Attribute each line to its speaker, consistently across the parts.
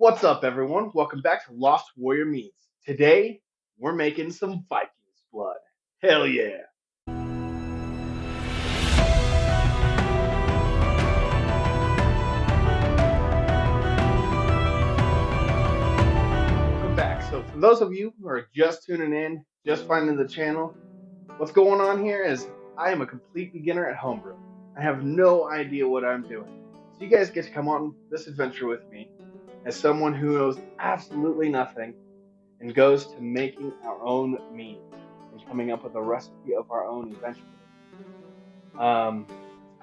Speaker 1: What's up, everyone? Welcome back to Lost Warrior Meats. Today, we're making some Vikings blood. Hell yeah! Welcome back. So, for those of you who are just tuning in, just finding the channel, what's going on here is I am a complete beginner at homebrew. I have no idea what I'm doing. So, you guys get to come on this adventure with me as someone who knows absolutely nothing and goes to making our own meat and coming up with a recipe of our own eventually. Um,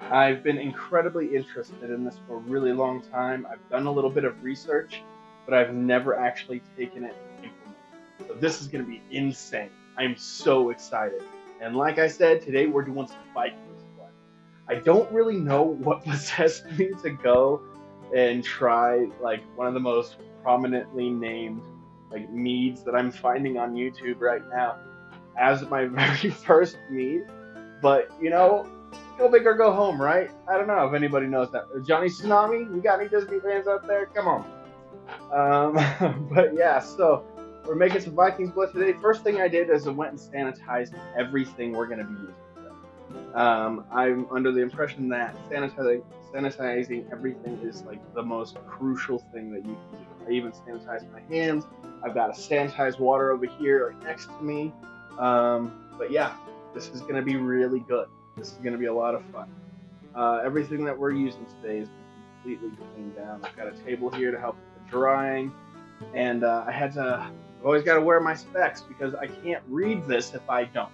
Speaker 1: I've been incredibly interested in this for a really long time. I've done a little bit of research, but I've never actually taken it and implemented it. So this is going to be insane. I'm so excited. And like I said, today we're doing some Vikings blood. I don't really know what possessed me to go and try like one of the most prominently named like meads that I'm finding on YouTube right now as my very first mead. But go big or go home, right? I don't know if anybody knows that. Johnny Tsunami, we got any Disney fans out there? Come on. But yeah, so we're making some Vikings blood today. First thing I did is I went and sanitized everything we're going to be using today. I'm under the impression that sanitizing everything is like the most crucial thing that you can do. I even sanitize my hands. I've got a sanitized water over here right next to me. But yeah, this is going to be really good. This is going to be a lot of fun. Everything that we're using today is completely cleaned down. I've got a table here to help with the drying, and I've always got to wear my specs because I can't read this if I don't.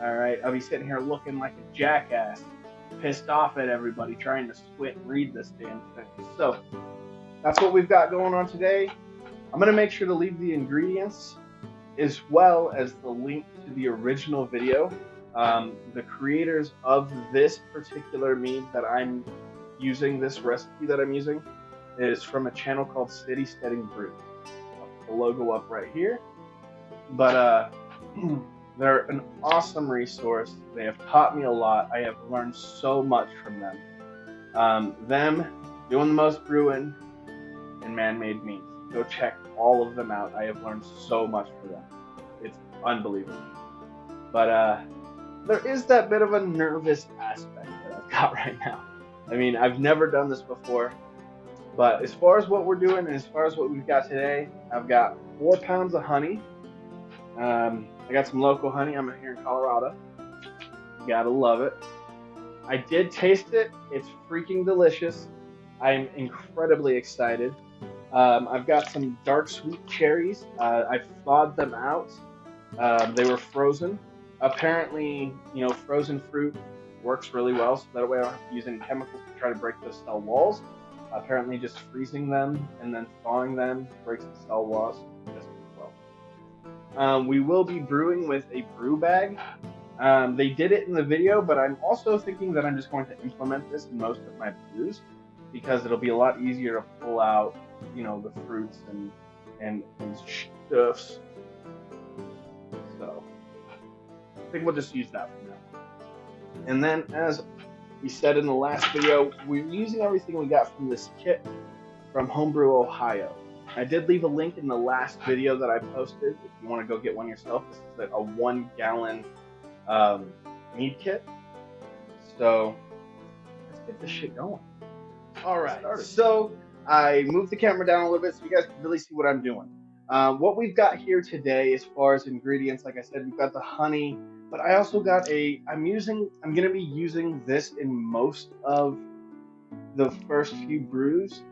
Speaker 1: All right, I'll be sitting here looking like a jackass, pissed off at everybody trying to squint and read this damn thing. So that's what we've got going on today. I'm going to make sure to leave the ingredients as well as the link to the original video. The creators of this particular mead that I'm using, this recipe that I'm using, is from a channel called City Steading Brew. I'll put the logo up right here. But they're an awesome resource. They have taught me a lot. I have learned so much from them. Them doing the most brewing and man-made meats. Go check all of them out. I have learned so much from them. It's unbelievable. But there is that bit of a nervous aspect that I've got right now. I mean, I've never done this before, but as far as what we're doing and as far as what we've got today, I've got 4 pounds of honey. I got some local honey. I'm here in Colorado. Gotta love it. I did taste it. It's freaking delicious. I'm incredibly excited. I've got some dark sweet cherries. I thawed them out. They were frozen. Apparently, frozen fruit works really well, so that way I don't have to use any chemicals to try to break those cell walls. Apparently, just freezing them and then thawing them breaks the cell walls just as well. We will be brewing with a brew bag. They did it in the video, but I'm also thinking that I'm just going to implement this in most of my brews because it'll be a lot easier to pull out, the fruits and stuffs. So I think we'll just use that for now. And then, as we said in the last video, we're using everything we got from this kit from Homebrew, Ohio. I did leave a link in the last video that I posted if you want to go get one yourself. This is a 1 gallon mead kit. So let's get this shit going. All right, so I moved the camera down a little bit so you guys can really see what I'm doing. What we've got here today as far as ingredients, like I said, we've got the honey, but I also got I'm going to be using this in most of the first few brews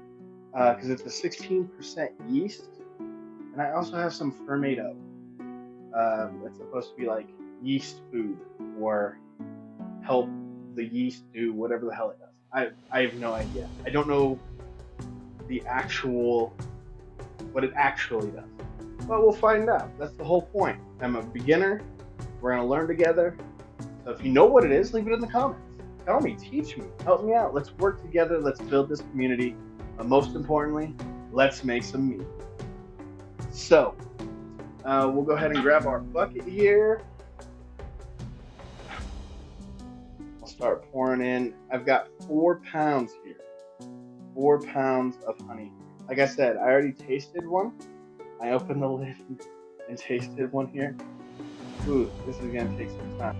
Speaker 1: because it's a 16% yeast, and I also have some fermento. That's supposed to be like yeast food or help the yeast do whatever the hell it does. I have no idea. I don't know what it actually does. But we'll find out. That's the whole point. I'm a beginner. We're going to learn together. So if you know what it is, leave it in the comments. Tell me, teach me, help me out. Let's work together. Let's build this community. But most importantly, let's make some meat. So we'll go ahead and grab our bucket here. I'll start pouring in. I've got 4 pounds here. 4 pounds of honey. like I said, I already tasted one. I opened the lid and tasted one here. Ooh, this is gonna take some time.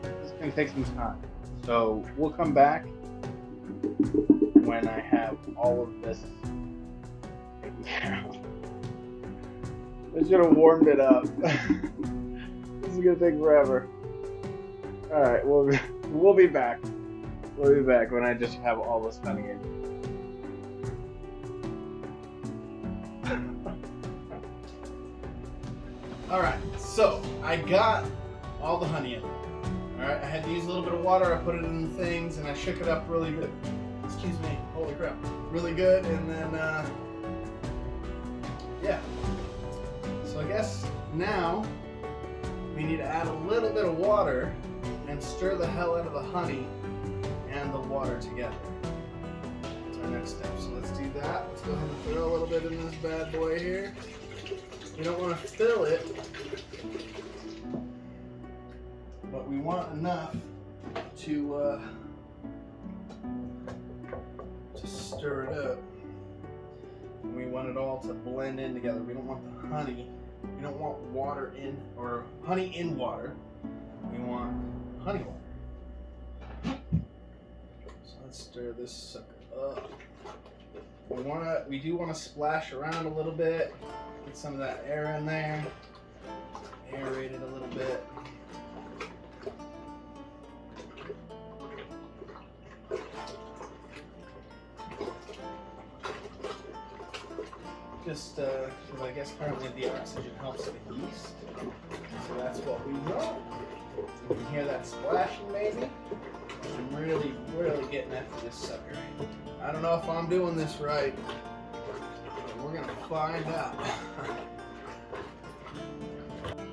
Speaker 1: This is gonna take some time. So we'll come back when I have all of this taken care of. I should have warmed it up. This is gonna take forever. All right, we'll be back. We'll be back when I just have all this honey in. All right, so I got all the honey in. All right, I had to use a little bit of water. I put it in the things and I shook it up really good. Excuse me. Holy crap! Really good, and then yeah. So I guess now we need to add a little bit of water and stir the hell out of the honey and the water together. That's our next step. So let's do that. Let's go ahead and throw a little bit in this bad boy here. We don't want to fill it, but we want enough to stir it up. And we want it all to blend in together. We don't want the honey. We don't want water in, or honey in water. We want honey water. So let's stir this sucker up. We do want to splash around a little bit. Get some of that air in there. Aerate it a little bit. Just because I guess apparently the oxygen helps the yeast. So that's what we want. You can hear that splashing maybe. I'm really, really getting after this sucker. I don't know if I'm doing this right. We're gonna find out.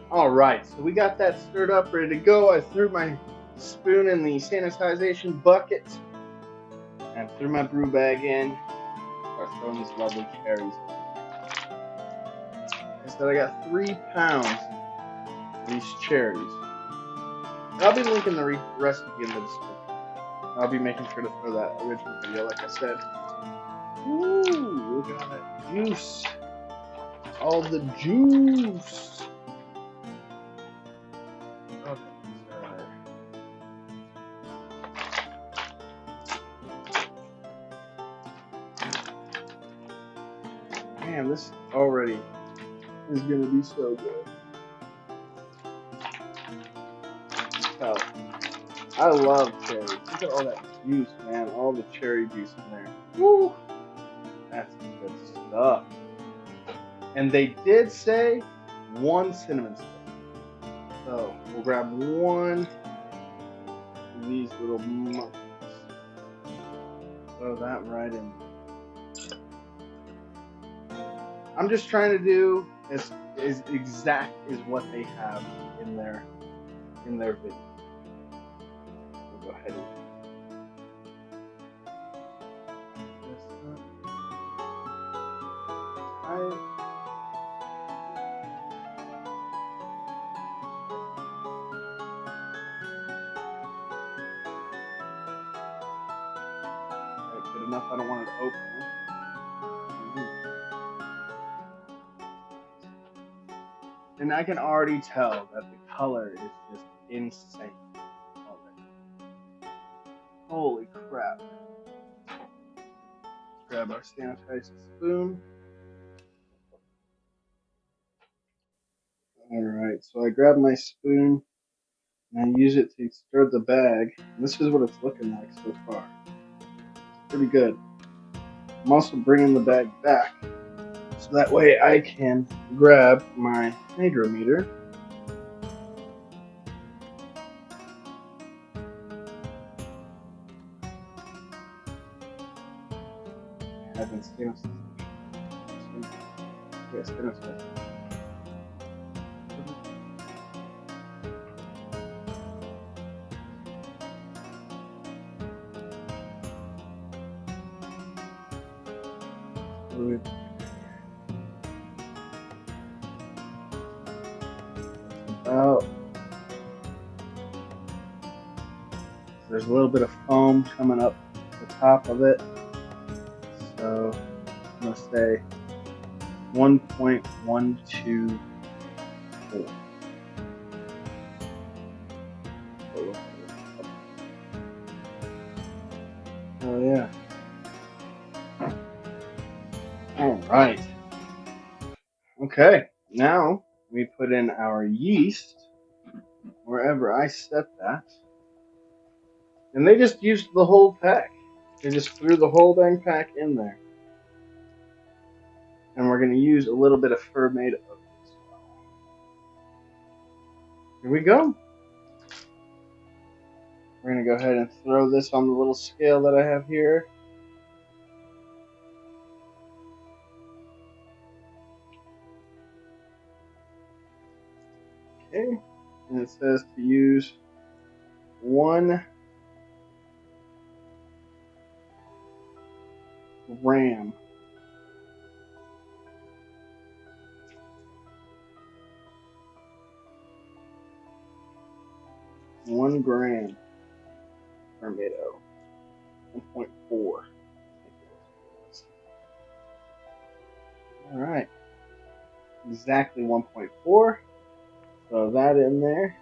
Speaker 1: All right, so we got that stirred up, ready to go. I threw my spoon in the sanitization bucket and threw my brew bag in. Start throwing these lovely cherries in. I said I got 3 pounds of these cherries. And I'll be linking the recipe in the description. I'll be making sure to throw that original video, like I said. Ooh, look at all that juice. All the juice. Okay, man, this already is gonna be so good. Oh, I love cherries. Look at all that juice, man. All the cherry juice in there. Woo! That's good stuff. And they did say 1 cinnamon stick. So we'll grab 1 of these little monkeys. Throw that right in. I'm just trying to do as exact as what they have in their video. We'll go ahead and good enough. I don't want it open. And I can already tell that the color is just insane already. Holy crap. Let's grab our sanitized spoon. Alright, so I grab my spoon and I use it to stir the bag. And this is what it's looking like so far. It's pretty good. I'm also bringing the bag back so that way I can grab my hydrometer. I haven't sanitized. Yes, sanitized. There's a little bit of foam coming up the top of it. So I'm going to say 1.124. Oh yeah. All right. Okay. Now we put in our yeast wherever I set that. And they just used the whole pack. They just threw the whole dang pack in there. And we're going to use a little bit of fermented oat as well. Here we go. We're going to go ahead and throw this on the little scale that I have here. Okay. And it says to use 1 gram. One gram fermented oat. 1.4. All right. Exactly 1.4. Throw that in there.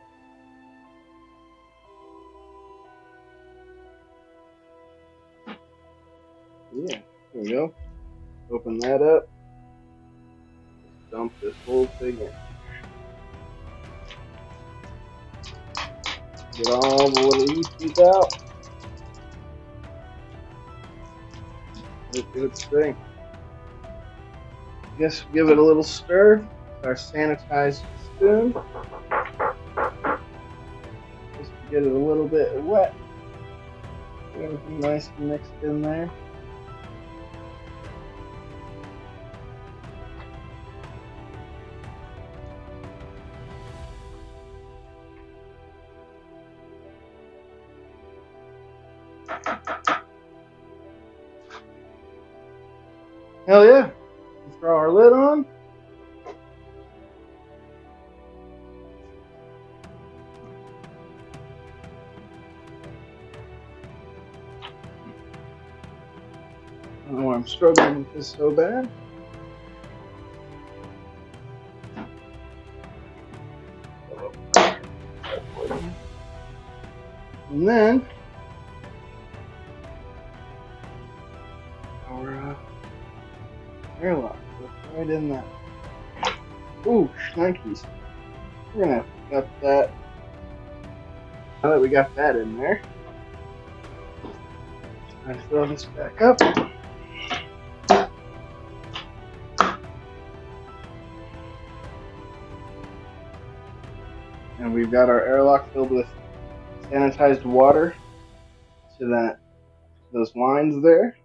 Speaker 1: Yeah, there we go. Open that up. Just dump this whole thing in. Get all the little yeasties out. Let it do its thing. I guess we'll give it a little stir with our sanitized spoon. Just to get it a little bit wet. Get everything nice and mixed in there. Hell yeah. Let's throw our lid on. I don't know why I'm struggling with this so bad. And then our airlock goes right in that. Ooh, shnikes. We're gonna have to cut that. Now that we got that in there, I throw this back up. And we've got our airlock filled with sanitized water to those lines there.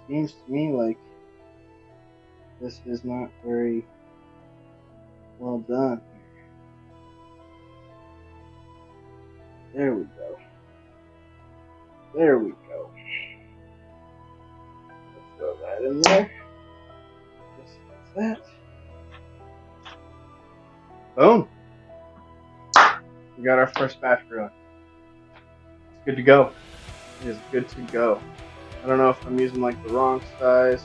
Speaker 1: Seems to me like this is not very well done. There we go. There we go. Let's throw that in there. Just like that. Boom. We got our first batch brewing. It's good to go. It is good to go. I don't know if I'm using like the wrong size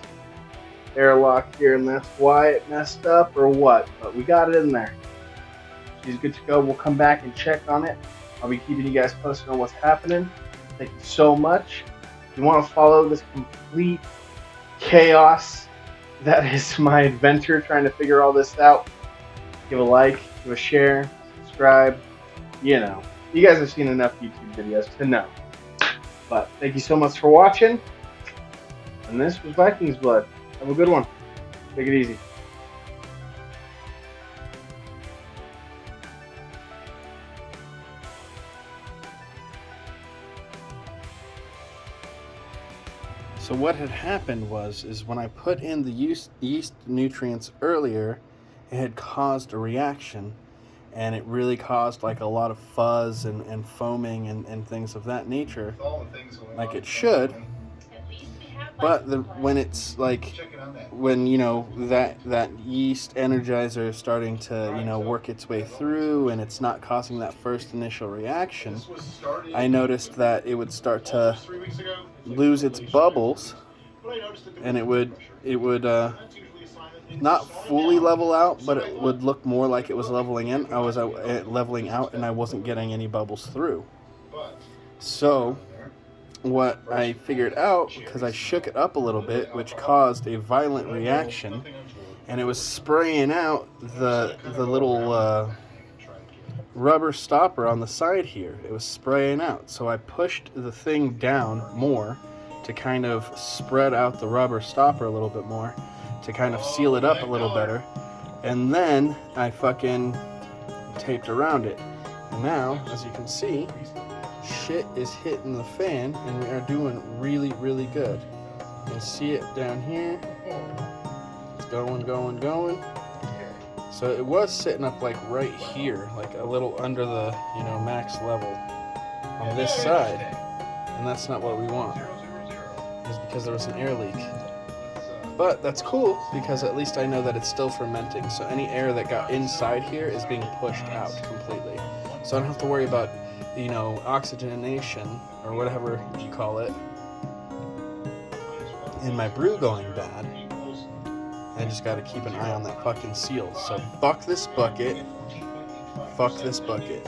Speaker 1: airlock here and that's why it messed up or what, but we got it in there. She's good to go. We'll come back and check on it. I'll be keeping you guys posted on what's happening. Thank you so much. If you want to follow this complete chaos that is my adventure trying to figure all this out, give a like, give a share, subscribe. You know, you guys have seen enough YouTube videos to know. But thank you so much for watching. And this was Vikings Blood. Have a good one. Take it easy. So what had happened is when I put in the yeast nutrients earlier, it had caused a reaction, and it really caused like a lot of fuzz and foaming and things of that nature, like it should.
Speaker 2: But when it's like, when, you know, that yeast energizer is starting to, you know, work its way through and it's not causing that first initial reaction, I noticed that it would start to lose its bubbles, and it would not fully level out, but it would look more like it was leveling in. I was leveling out, and I wasn't getting any bubbles through. So what I figured out, because I shook it up a little bit, which caused a violent reaction, and it was spraying out the little rubber stopper on the side here. It was spraying out. So I pushed the thing down more to kind of spread out the rubber stopper a little bit more, to kind of seal it up a little better. And then I fucking taped around it. And now, as you can see, shit is hitting the fan, and we are doing really, really good. You can see it down here. It's going. So it was sitting up like right here, like a little under the, you know, max level on this side. And that's not what we want. It's because there was an air leak. But that's cool, because at least I know that it's still fermenting. So any air that got inside here is being pushed out completely. So I don't have to worry about, you know, oxygenation or whatever you call it in my brew going bad. I just got to keep an eye on that fucking seal. So fuck this bucket. Fuck this bucket.